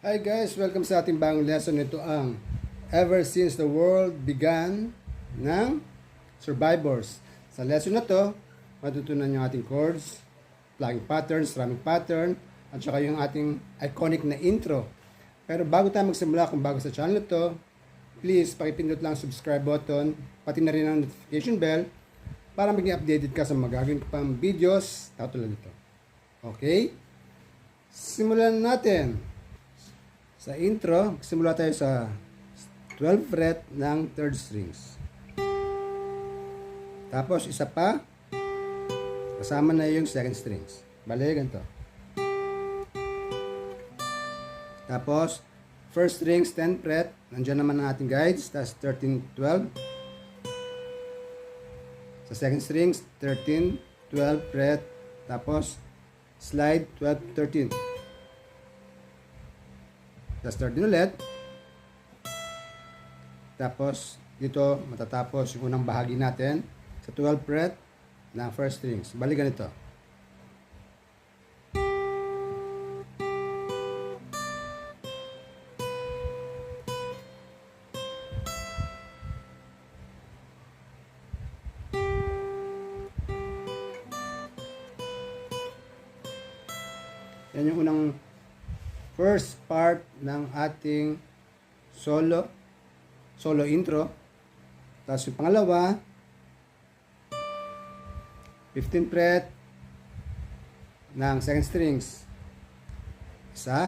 Hi guys, welcome sa ating bagong lesson. Ito ang Ever Since the World Began ng Survivors. Sa lesson na to, matutunan yung ating chords, plugging patterns, strumming pattern, at saka yung ating iconic na intro. Pero bago tayo magsimula, kung bago sa channel to, please pakipindot lang subscribe button, pati na rin ang notification bell para maging updated ka sa magagawin ko pang videos katulad nito. Okay? Simulan natin. Sa intro, simula tayo sa 12th fret ng 3rd strings. Tapos isa pa, kasama na yung 2nd strings. Bale, ganito. Tapos, 1st strings, 10th fret. Nandiyan naman ang ating guides. Tapos 13, 12. Sa 2nd strings, 13, 12 fret. Tapos, slide, 12, 13. Tapos 13 ulit. Tapos dito matatapos yung unang bahagi natin sa 12th fret ng 1st strings. Bali ganito. Yan yung unang first part ng ating solo intro. Tapos yung pangalawa, 15th fret ng 2nd strings. Isa,